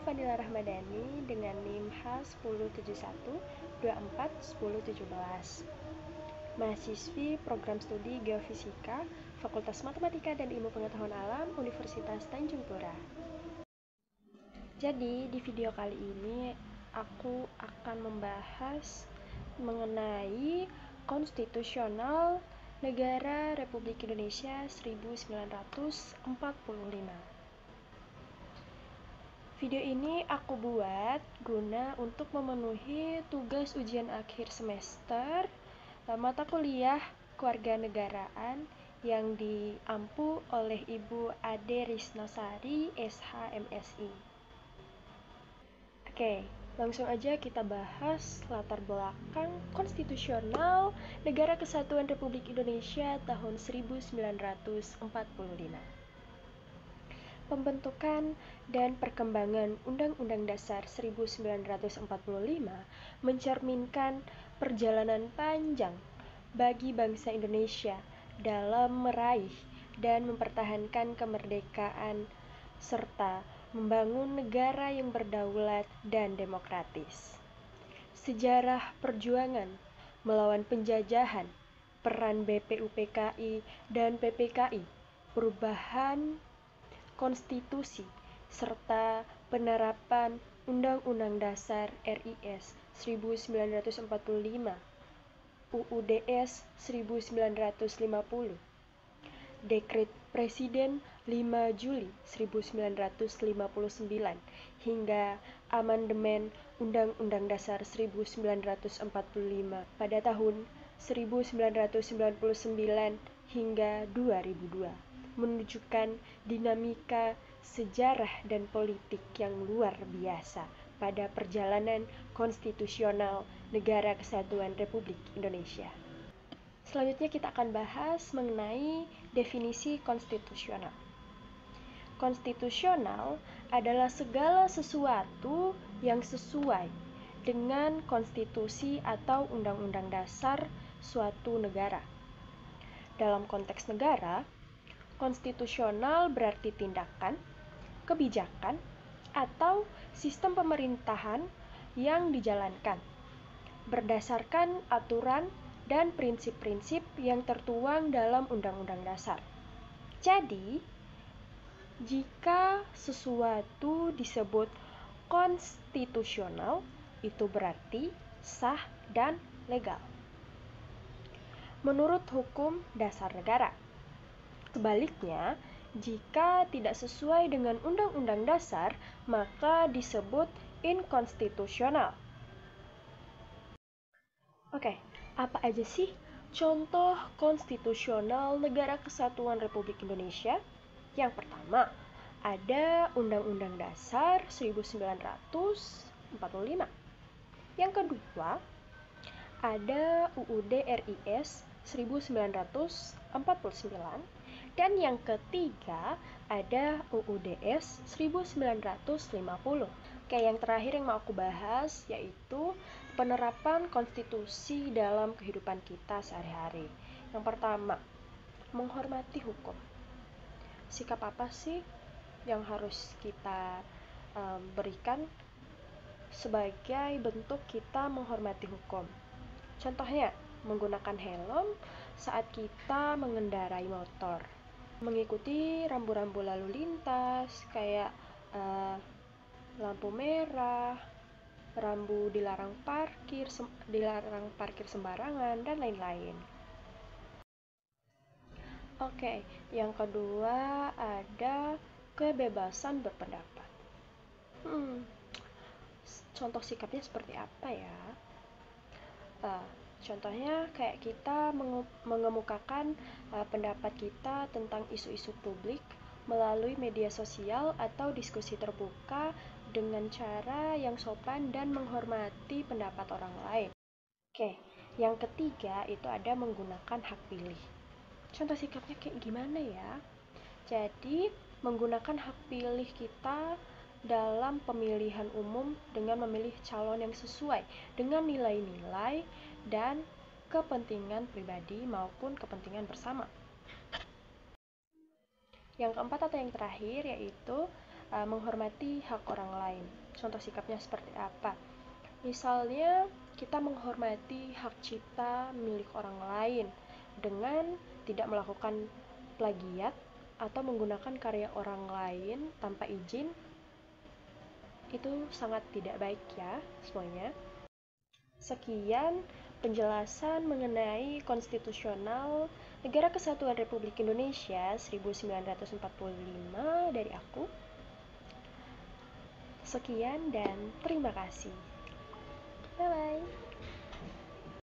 Fadila Rahmadani dengan NIM H1071241017. Mahasiswi Program Studi Geofisika, Fakultas Matematika dan Ilmu Pengetahuan Alam, Universitas Tanjung Pura. Jadi, di video kali ini aku akan membahas mengenai konstitusional Negara Republik Indonesia 1945. Video ini aku buat guna untuk memenuhi tugas ujian akhir semester mata kuliah Kewarganegaraan yang diampu oleh Ibu Ade Risnasari, SH, MSI. Oke, langsung aja kita bahas latar belakang konstitusional Negara Kesatuan Republik Indonesia tahun 1945. Pembentukan dan perkembangan Undang-Undang Dasar 1945 mencerminkan perjalanan panjang bagi bangsa Indonesia dalam meraih dan mempertahankan kemerdekaan serta membangun negara yang berdaulat dan demokratis. Sejarah perjuangan melawan penjajahan, peran BPUPKI dan PPKI, perubahan konstitusi, serta penerapan Undang-Undang Dasar RIS 1945, UUDS 1950, Dekret Presiden 5 Juli 1959, hingga amandemen Undang-Undang Dasar 1945 pada tahun 1999 hingga 2002. Menunjukkan dinamika sejarah dan politik yang luar biasa pada perjalanan konstitusional Negara Kesatuan Republik Indonesia. Selanjutnya kita akan bahas mengenai definisi konstitusional. Konstitusional adalah segala sesuatu yang sesuai dengan konstitusi atau undang-undang dasar suatu negara. Dalam konteks negara, konstitusional berarti tindakan, kebijakan, atau sistem pemerintahan yang dijalankan berdasarkan aturan dan prinsip-prinsip yang tertuang dalam Undang-Undang Dasar. Jadi, jika sesuatu disebut konstitusional, itu berarti sah dan legal menurut hukum dasar negara. Sebaliknya, jika tidak sesuai dengan Undang-Undang Dasar, maka disebut inkonstitusional. Oke, apa aja sih contoh konstitusional Negara Kesatuan Republik Indonesia? Yang pertama, ada Undang-Undang Dasar 1945. Yang kedua, ada UUD RIS 1949. Dan yang ketiga, ada UUDS 1950. Oke, yang terakhir yang mau aku bahas yaitu penerapan konstitusi dalam kehidupan kita sehari-hari. Yang pertama, menghormati hukum. Sikap apa sih yang harus kita berikan sebagai bentuk kita menghormati hukum? Contohnya, menggunakan helm saat kita mengendarai motor, mengikuti rambu-rambu lalu lintas kayak lampu merah, rambu dilarang parkir sembarangan, dan lain-lain. Oke, yang kedua ada kebebasan berpendapat. Contoh sikapnya seperti apa ya? Contohnya kayak kita mengemukakan pendapat kita tentang isu-isu publik melalui media sosial atau diskusi terbuka dengan cara yang sopan dan menghormati pendapat orang lain. Oke, yang ketiga itu ada menggunakan hak pilih. Contoh sikapnya kayak gimana ya? Jadi, menggunakan hak pilih kita dalam pemilihan umum dengan memilih calon yang sesuai dengan nilai-nilai dan kepentingan pribadi maupun kepentingan bersama. Yang keempat atau yang terakhir yaitu menghormati hak orang lain. Contoh sikapnya seperti apa? Misalnya, kita menghormati hak cipta milik orang lain dengan tidak melakukan plagiat atau menggunakan karya orang lain tanpa izin. Itu sangat tidak baik ya semuanya. Sekian penjelasan mengenai konstitusional Negara Kesatuan Republik Indonesia 1945 dari aku. Sekian dan terima kasih. Bye-bye.